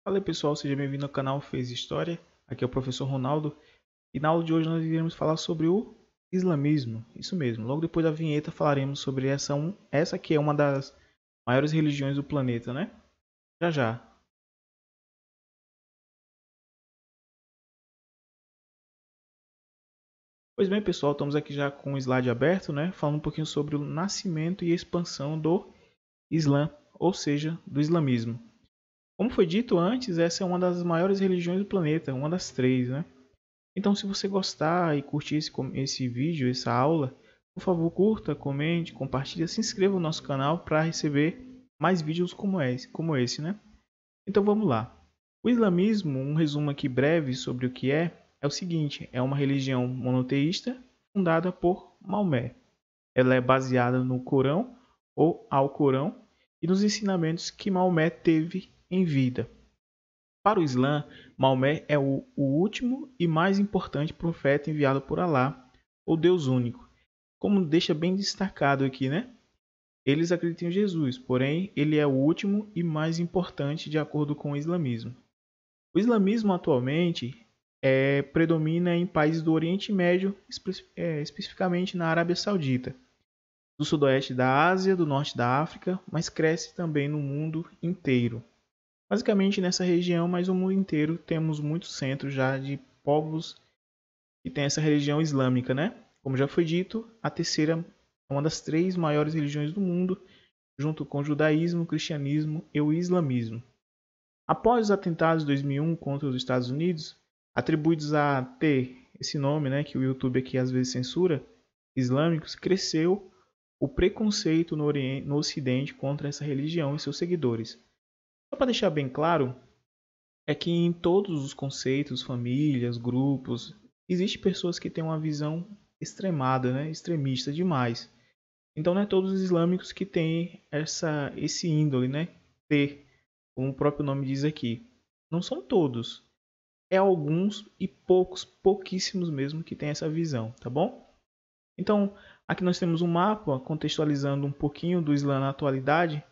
Fala aí pessoal, seja bem-vindo ao canal Fez História. Aqui é o professor Ronaldo e na aula de hoje nós iremos falar sobre o islamismo. Isso mesmo, logo depois da vinheta falaremos sobre essa que é uma das maiores religiões do planeta, né? Já já. Pois bem pessoal, estamos aqui já com o slide aberto, né? Falando um pouquinho sobre o nascimento e expansão do Islã, ou seja, do islamismo. Como foi dito antes, essa é uma das maiores religiões do planeta, uma das três, né? Então, se você gostar e curtir esse vídeo, essa aula, por favor, curta, comente, compartilhe, se inscreva no nosso canal para receber mais vídeos como esse, né? Então, vamos lá. O islamismo, um resumo aqui breve sobre o que é o seguinte: é uma religião monoteísta fundada por Maomé. Ela é baseada no Corão ou Alcorão e nos ensinamentos que Maomé teve em vida. Para o Islã, Maomé é o último e mais importante profeta enviado por Alá, ou Deus único. Como deixa bem destacado aqui, né? Eles acreditam em Jesus, porém ele é o último e mais importante de acordo com o islamismo. O islamismo atualmente predomina em países do Oriente Médio, especificamente na Arábia Saudita, do sudoeste da Ásia, do norte da África, mas cresce também no mundo inteiro. Basicamente nessa região, mas no mundo inteiro, temos muitos centros já de povos que têm essa religião islâmica, né? Como já foi dito, a terceira é uma das três maiores religiões do mundo, junto com o judaísmo, o cristianismo e o islamismo. Após os atentados de 2001 contra os Estados Unidos, atribuídos a ter esse nome, né, que o YouTube aqui às vezes censura, islâmicos, cresceu o preconceito no Ocidente contra essa religião e seus seguidores. Só para deixar bem claro, é que em todos os conceitos, famílias, grupos, existem pessoas que têm uma visão extremada, né? Extremista demais. Então não é todos os islâmicos que têm esse índole, né? Ter, como o próprio nome diz aqui. Não são todos. É alguns e pouquíssimos mesmo que têm essa visão, tá bom? Então, aqui nós temos um mapa contextualizando um pouquinho do Islã na atualidade.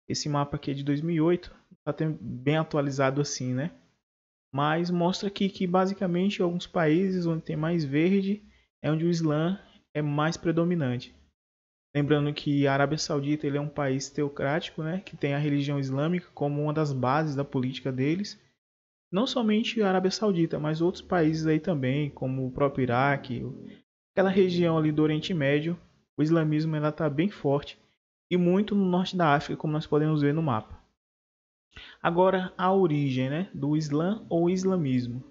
Esse mapa aqui é de 2008, está bem atualizado assim, né? Mas mostra aqui que basicamente alguns países onde tem mais verde é onde o Islã é mais predominante. Lembrando que a Arábia Saudita ele é um país teocrático, né? Que tem a religião islâmica como uma das bases da política deles. Não somente a Arábia Saudita, mas outros países aí também, como o próprio Iraque, aquela região ali do Oriente Médio, o islamismo está bem forte e muito no norte da África, como nós podemos ver no mapa. Agora, a origem, né, do Islã ou islamismo.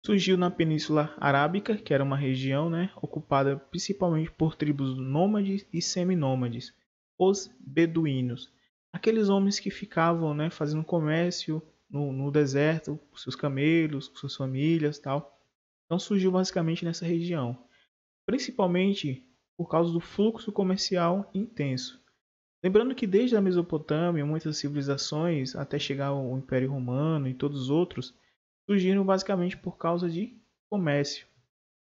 Surgiu na Península Arábica, que era uma região, né, ocupada principalmente por tribos nômades e seminômades, os beduínos. Aqueles homens que ficavam, né, fazendo comércio no deserto, com seus camelos, com suas famílias, tal. Então surgiu basicamente nessa região, principalmente por causa do fluxo comercial intenso. Lembrando que desde a Mesopotâmia, muitas civilizações, até chegar ao Império Romano e todos os outros, surgiram basicamente por causa de comércio.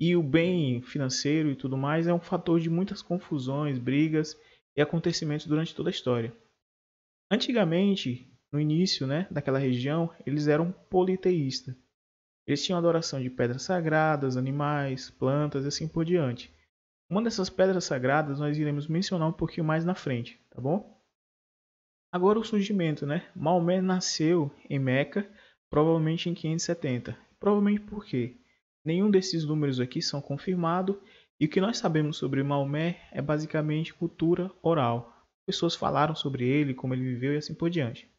E o bem financeiro e tudo mais é um fator de muitas confusões, brigas e acontecimentos durante toda a história. Antigamente, no início, né, daquela região, eles eram politeístas. Eles tinham adoração de pedras sagradas, animais, plantas e assim por diante. Uma dessas pedras sagradas nós iremos mencionar um pouquinho mais na frente, tá bom? Agora o surgimento, né? Maomé nasceu em Meca, provavelmente em 570. Provavelmente por quê? Nenhum desses números aqui são confirmados e o que nós sabemos sobre Maomé é basicamente cultura oral. Pessoas falaram sobre ele, como ele viveu e assim por diante.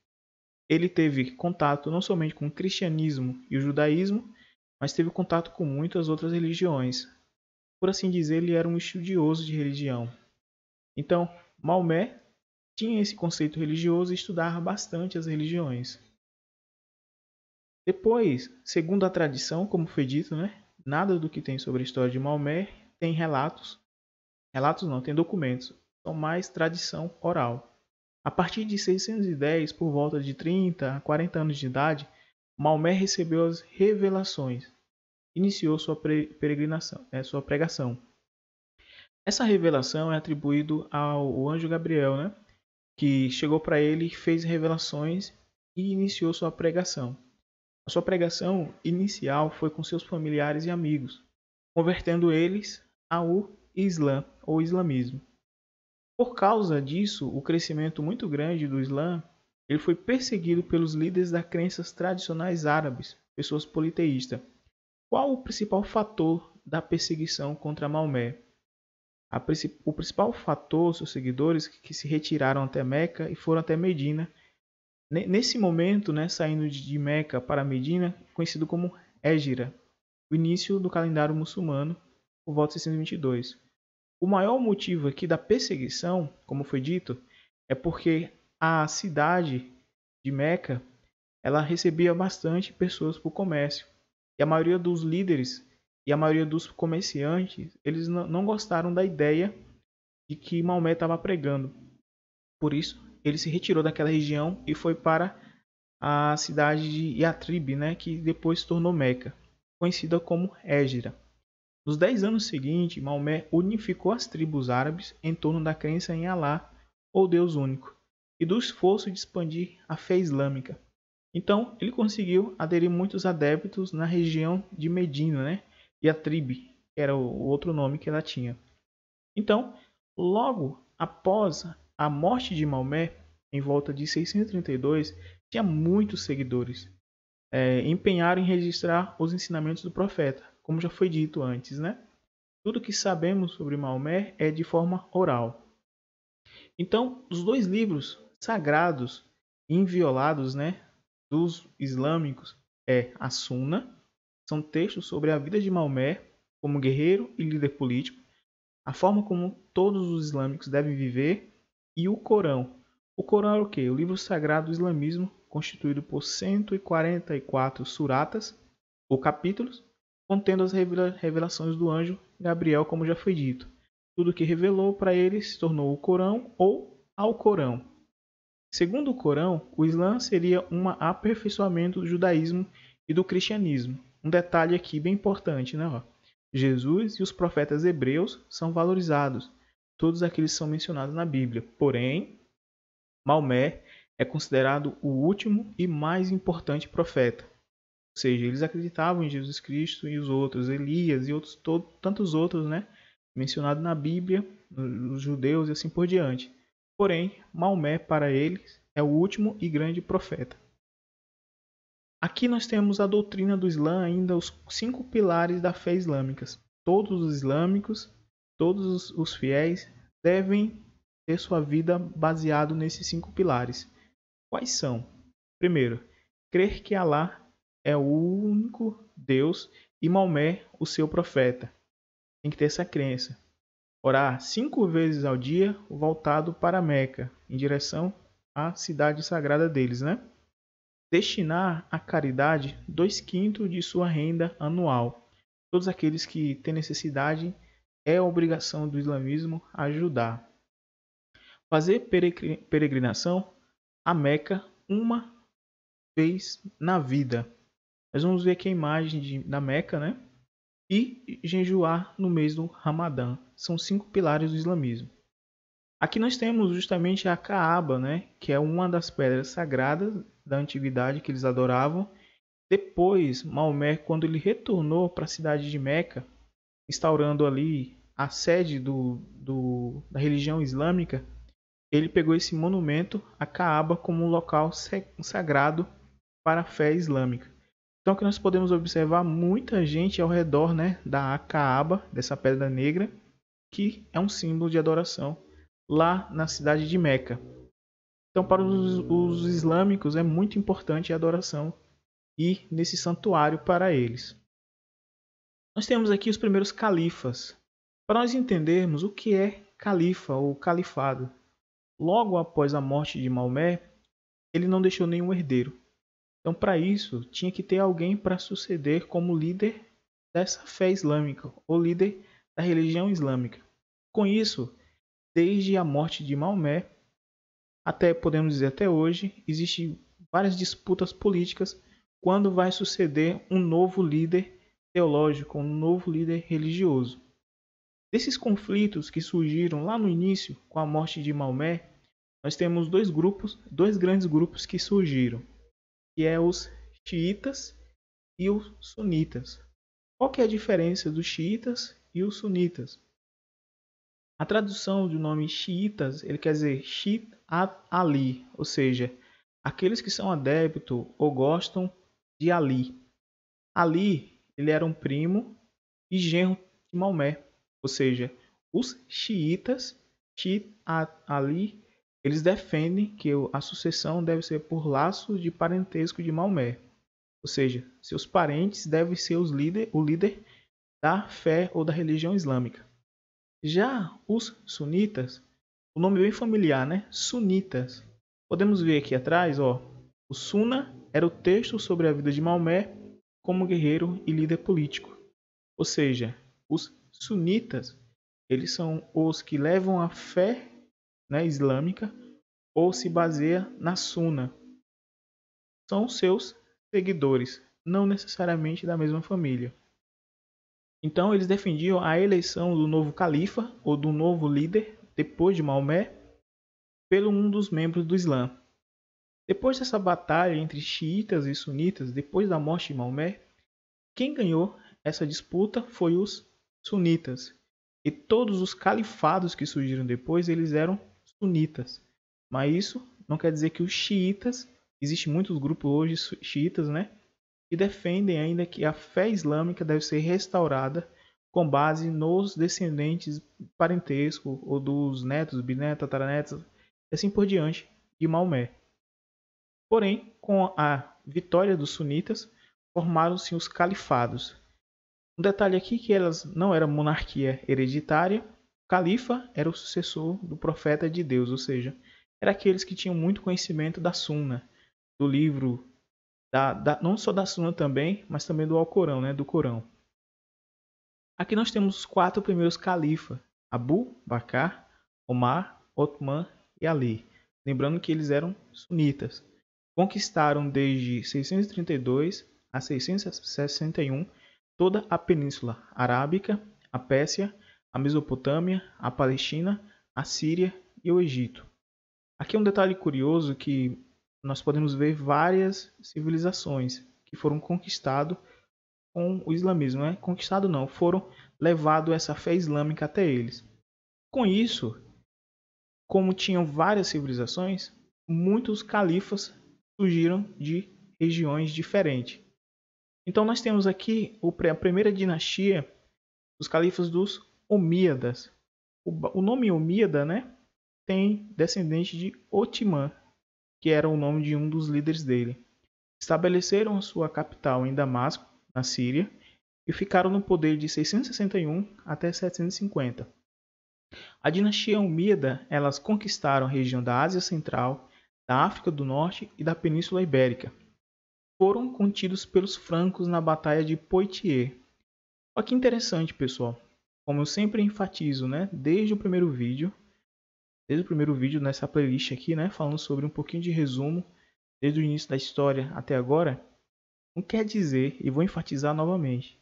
Ele teve contato não somente com o cristianismo e o judaísmo, mas teve contato com muitas outras religiões. Por assim dizer, ele era um estudioso de religião. Então, Maomé tinha esse conceito religioso e estudava bastante as religiões. Depois, segundo a tradição, como foi dito, né, nada do que tem sobre a história de Maomé tem relatos. Relatos não, tem documentos. São mais tradição oral. A partir de 610, por volta de 30 a 40 anos de idade, Maomé recebeu as revelações. Iniciou sua peregrinação, sua pregação. Essa revelação é atribuída ao anjo Gabriel, né? Que chegou para ele e fez revelações e iniciou sua pregação. A sua pregação inicial foi com seus familiares e amigos, convertendo eles ao Islã ou islamismo. Por causa disso, o crescimento muito grande do Islã, ele foi perseguido pelos líderes das crenças tradicionais árabes, pessoas politeístas. Qual o principal fator da perseguição contra Maomé? O principal fator, seus seguidores que se retiraram até Meca e foram até Medina. Nesse momento, né, saindo de Meca para Medina, conhecido como Hégira, o início do calendário muçulmano, por volta de 622. O maior motivo aqui da perseguição, como foi dito, é porque a cidade de Meca ela recebia bastante pessoas para o comércio. E a maioria dos líderes e a maioria dos comerciantes, eles não gostaram da ideia de que Maomé estava pregando. Por isso, ele se retirou daquela região e foi para a cidade de Yatrib, né, que depois se tornou Meca, conhecida como Hégira. Nos 10 anos seguintes, Maomé unificou as tribos árabes em torno da crença em Alá, ou Deus único, e do esforço de expandir a fé islâmica. Então, ele conseguiu aderir muitos adeptos na região de Medina, né? E a Tribe, que era o outro nome que ela tinha. Então, logo após a morte de Maomé, em volta de 632, tinha muitos seguidores. Empenharam em registrar os ensinamentos do profeta, como já foi dito antes, né? Tudo que sabemos sobre Maomé é de forma oral. Então, os dois livros sagrados, inviolados, né, dos islâmicos é a Sunna, são textos sobre a vida de Maomé como guerreiro e líder político, a forma como todos os islâmicos devem viver, e o Corão. O Corão é o quê? O livro sagrado do islamismo, constituído por 144 suratas, ou capítulos, contendo as revelações do anjo Gabriel, como já foi dito. Tudo que revelou para ele se tornou o Corão ou Alcorão. Segundo o Corão, o Islã seria um aperfeiçoamento do judaísmo e do cristianismo. Um detalhe aqui bem importante, né? Jesus e os profetas hebreus são valorizados. Todos aqueles são mencionados na Bíblia. Porém, Maomé é considerado o último e mais importante profeta. Ou seja, eles acreditavam em Jesus Cristo e os outros, Elias e outros, tantos outros, né? Mencionados na Bíblia, os judeus e assim por diante. Porém, Maomé para eles é o último e grande profeta. Aqui nós temos a doutrina do Islã, ainda os 5 pilares da fé islâmica. Todos os islâmicos, todos os fiéis devem ter sua vida baseado nesses 5 pilares. Quais são? Primeiro, crer que Alá é o único Deus e Maomé o seu profeta. Tem que ter essa crença. Orar 5 vezes ao dia voltado para Meca, em direção à cidade sagrada deles, né? Destinar à caridade 2/5 de sua renda anual. Todos aqueles que têm necessidade, é obrigação do islamismo ajudar. Fazer peregrinação a Meca uma vez na vida. Nós vamos ver aqui a imagem da Meca, né? E jejuar no mês do Ramadã. São 5 pilares do islamismo. Aqui nós temos justamente a Kaaba, né? Que é uma das pedras sagradas da antiguidade que eles adoravam. Depois, Maomé, quando ele retornou para a cidade de Meca, instaurando ali a sede da religião islâmica, ele pegou esse monumento, a Kaaba, como um local sagrado para a fé islâmica. Então que nós podemos observar muita gente ao redor, né, da Kaaba, dessa pedra negra, que é um símbolo de adoração lá na cidade de Meca. Então para os islâmicos é muito importante a adoração e nesse santuário para eles. Nós temos aqui os primeiros califas. Para nós entendermos o que é califa ou califado, logo após a morte de Maomé, ele não deixou nenhum herdeiro. Então, para isso, tinha que ter alguém para suceder como líder dessa fé islâmica, ou líder da religião islâmica. Com isso, desde a morte de Maomé, até podemos dizer até hoje, existem várias disputas políticas quando vai suceder um novo líder teológico, um novo líder religioso. Desses conflitos que surgiram lá no início, com a morte de Maomé, nós temos dois grandes grupos que surgiram. que é os xiitas e os sunitas. Qual que é a diferença dos xiitas e os sunitas? A tradução do nome xiitas, ele quer dizer Shiit Ali, ou seja, aqueles que são adeptos ou gostam de Ali. Ali, ele era um primo e genro de Maomé, ou seja, os xiitas, Shiit Ali, eles defendem que a sucessão deve ser por laço de parentesco de Maomé, ou seja, seus parentes devem ser o líder da fé ou da religião islâmica. Já os sunitas, o nome é bem familiar, né? Sunitas. Podemos ver aqui atrás, ó, o Sunna era o texto sobre a vida de Maomé como guerreiro e líder político. Ou seja, os sunitas, eles são os que levam a fé, né, islâmica ou se baseia na Sunna. São seus seguidores, não necessariamente da mesma família. Então eles defendiam a eleição do novo califa ou do novo líder depois de Maomé pelo um dos membros do Islã. Depois dessa batalha entre xiitas e sunitas, depois da morte de Maomé, quem ganhou essa disputa foi os sunitas. E todos os califados que surgiram depois, eles eram sunitas. Mas isso não quer dizer que os xiitas, existem muitos grupos hoje xiitas, né, que defendem ainda que a fé islâmica deve ser restaurada com base nos descendentes parentesco ou dos netos, bisnetos, tataranetos, e assim por diante, de Maomé. Porém, com a vitória dos sunitas, formaram-se os califados. Um detalhe aqui que elas não eram monarquia hereditária, o califa era o sucessor do profeta de Deus, ou seja, eram aqueles que tinham muito conhecimento da Sunna, do livro, não só da Sunna também, mas também do Alcorão, né, do Corão. Aqui nós temos os 4 primeiros califas, Abu Bakr, Omar, Othman e Ali. Lembrando que eles eram sunitas. Conquistaram desde 632 a 661 toda a Península Arábica, a Pérsia, a Mesopotâmia, a Palestina, a Síria e o Egito. Aqui é um detalhe curioso que nós podemos ver várias civilizações que foram conquistadas com o islamismo, né? Conquistado não, foram levado essa fé islâmica até eles. Com isso, como tinham várias civilizações, muitos califas surgiram de regiões diferentes. Então nós temos aqui a primeira dinastia, os califas dos Omíadas. O nome Omíada, né, tem descendente de Otimã, que era o nome de um dos líderes dele. Estabeleceram sua capital em Damasco, na Síria, e ficaram no poder de 661 até 750. A dinastia Omíada, elas conquistaram a região da Ásia Central, da África do Norte e da Península Ibérica. Foram contidos pelos francos na Batalha de Poitiers. Olha que interessante, pessoal. Como eu sempre enfatizo, né, desde o primeiro vídeo nessa playlist aqui, né, falando sobre um pouquinho de resumo desde o início da história até agora, não quer dizer, e vou enfatizar novamente,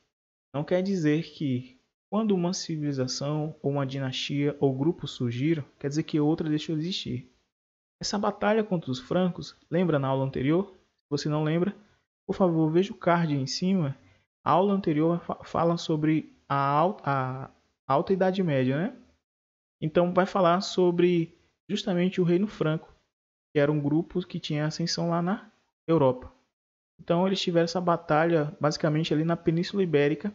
não quer dizer que quando uma civilização ou uma dinastia ou grupo surgiram, quer dizer que outra deixou de existir. Essa batalha contra os francos, lembra na aula anterior? Se você não lembra, por favor, veja o card em cima. A aula anterior fala sobre a Alta Idade Média, né? Então vai falar sobre justamente o Reino Franco, que era um grupo que tinha ascensão lá na Europa. Então eles tiveram essa batalha basicamente ali na Península Ibérica.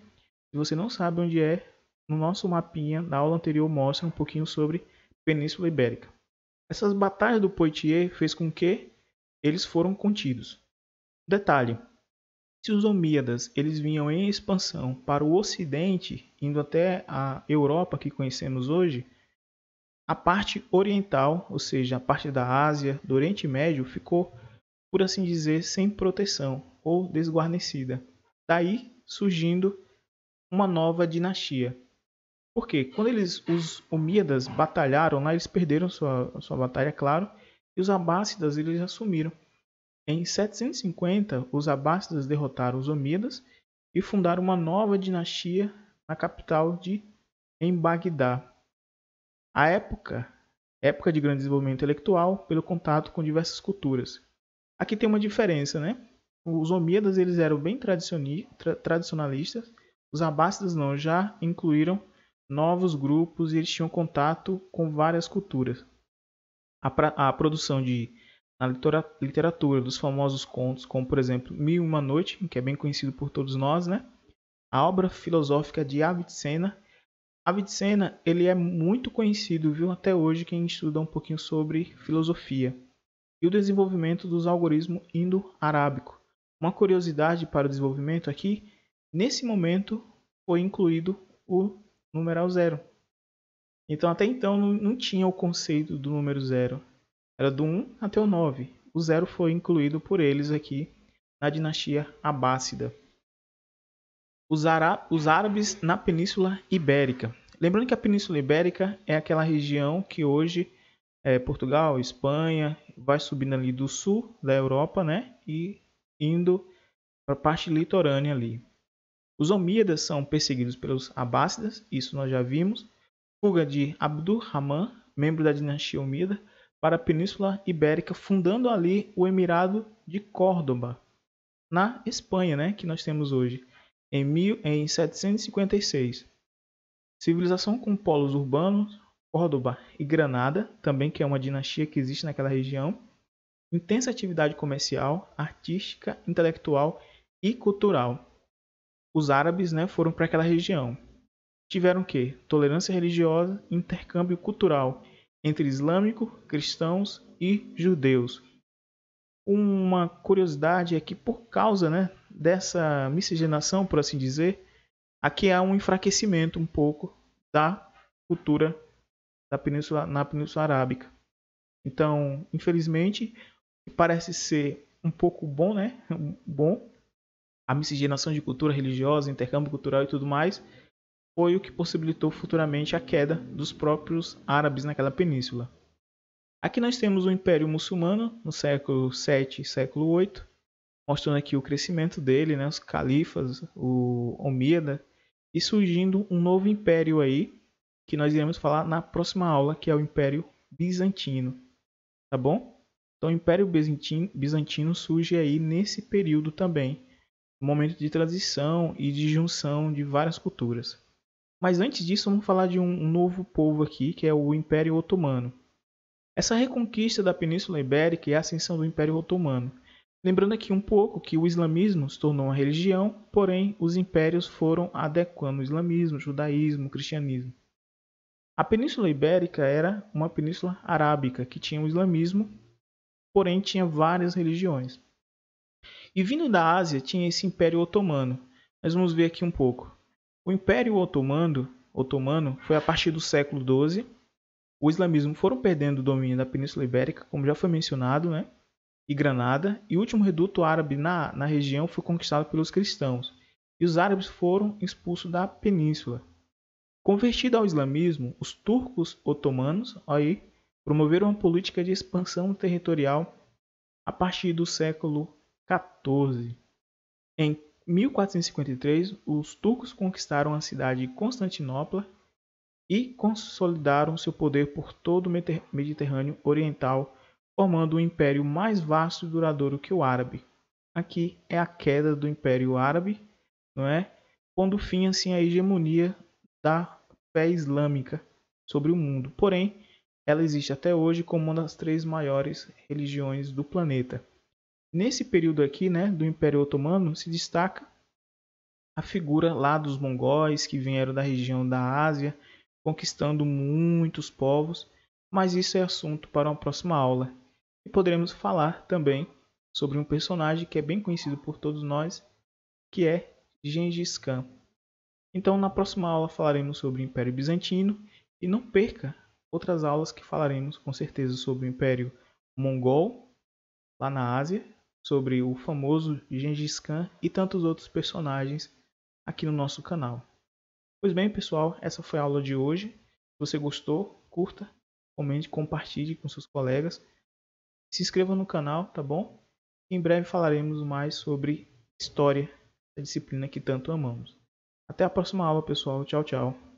Se você não sabe onde é, no nosso mapinha da aula anterior mostra um pouquinho sobre Península Ibérica. Essas batalhas do Poitiers fez com que eles foram contidos. Detalhe, se os Omíadas eles vinham em expansão para o ocidente, indo até a Europa que conhecemos hoje, a parte oriental, ou seja, a parte da Ásia, do Oriente Médio, ficou, por assim dizer, sem proteção ou desguarnecida. Daí surgindo uma nova dinastia. Por quê? Quando os Omíadas batalharam lá, eles perderam sua batalha, claro, e os Abássidas eles assumiram. Em 750, os Abássidas derrotaram os Omíadas e fundaram uma nova dinastia na capital em Bagdá. A época de grande desenvolvimento intelectual pelo contato com diversas culturas. Aqui tem uma diferença, né? Os omíadas eles eram bem tradicionalistas, os abássidas não, já incluíram novos grupos e eles tinham contato com várias culturas. A produção na literatura dos famosos contos, como por exemplo Mil e Uma Noite, que é bem conhecido por todos nós, né? A obra filosófica de Avicena. Avicena ele é muito conhecido, viu, até hoje quem estuda um pouquinho sobre filosofia. E o desenvolvimento dos algoritmos indo-arábico. Uma curiosidade para o desenvolvimento aqui, nesse momento foi incluído o numeral zero. Então até então não tinha o conceito do número zero. Era do 1 até o 9. O zero foi incluído por eles aqui na dinastia abássida. Os árabes na Península Ibérica. Lembrando que a Península Ibérica é aquela região que hoje é Portugal, Espanha, vai subindo ali do sul da Europa, né? E indo para a parte litorânea ali. Os omíadas são perseguidos pelos abássidas, isso nós já vimos. Fuga de Abdur-Rahman, membro da dinastia omíada, para a Península Ibérica, fundando ali o Emirado de Córdoba, na Espanha, né, que nós temos hoje, em 756. Civilização com polos urbanos, Córdoba e Granada, também que é uma dinastia que existe naquela região. Intensa atividade comercial, artística, intelectual e cultural. Os árabes, né, foram para aquela região. Tiveram o quê? Tolerância religiosa, intercâmbio cultural entre islâmico, cristãos e judeus. Uma curiosidade é que por causa, né, dessa miscigenação, por assim dizer, aqui há um enfraquecimento um pouco da cultura na Península Arábica. Então, infelizmente, parece ser um pouco bom, né? A miscigenação de cultura religiosa, intercâmbio cultural e tudo mais, foi o que possibilitou futuramente a queda dos próprios árabes naquela península. Aqui nós temos o Império Muçulmano no século 7 e século 8, mostrando aqui o crescimento dele, né, os califas, o Omíada, e surgindo um novo império aí, que nós iremos falar na próxima aula, que é o Império Bizantino, tá bom? Então o Império Bizantino surge aí nesse período também, um momento de transição e de junção de várias culturas. Mas antes disso, vamos falar de um novo povo aqui, que é o Império Otomano. Essa reconquista da Península Ibérica e a ascensão do Império Otomano. Lembrando aqui um pouco que o islamismo se tornou uma religião, porém os impérios foram adequando o islamismo, o judaísmo, o cristianismo. A Península Ibérica era uma península arábica que tinha o islamismo, porém tinha várias religiões. E vindo da Ásia tinha esse Império Otomano. Nós vamos ver aqui um pouco. O Império Otomano foi a partir do século XII. O islamismo foram perdendo o domínio da Península Ibérica, como já foi mencionado, né? E Granada. E o último reduto árabe na região foi conquistado pelos cristãos. E os árabes foram expulsos da península. Convertido ao islamismo, os turcos otomanos aí promoveram uma política de expansão territorial a partir do século XIV. Em 1453, os turcos conquistaram a cidade de Constantinopla e consolidaram seu poder por todo o Mediterrâneo Oriental, formando um império mais vasto e duradouro que o árabe. Aqui é a queda do Império Árabe, não é? Pondo fim assim à hegemonia da fé islâmica sobre o mundo. Porém, ela existe até hoje como uma das 3 maiores religiões do planeta. Nesse período aqui, né, do Império Otomano, se destaca a figura lá dos mongóis que vieram da região da Ásia, conquistando muitos povos, mas isso é assunto para uma próxima aula. E poderemos falar também sobre um personagem que é bem conhecido por todos nós, que é Gengis Khan. Então, na próxima aula falaremos sobre o Império Bizantino e não perca outras aulas que falaremos com certeza sobre o Império Mongol, lá na Ásia, sobre o famoso Gengis Khan e tantos outros personagens aqui no nosso canal. Pois bem, pessoal, essa foi a aula de hoje. Se você gostou, curta, comente, compartilhe com seus colegas. Se inscreva no canal, tá bom? Em breve falaremos mais sobre história, a disciplina que tanto amamos. Até a próxima aula, pessoal. Tchau, tchau.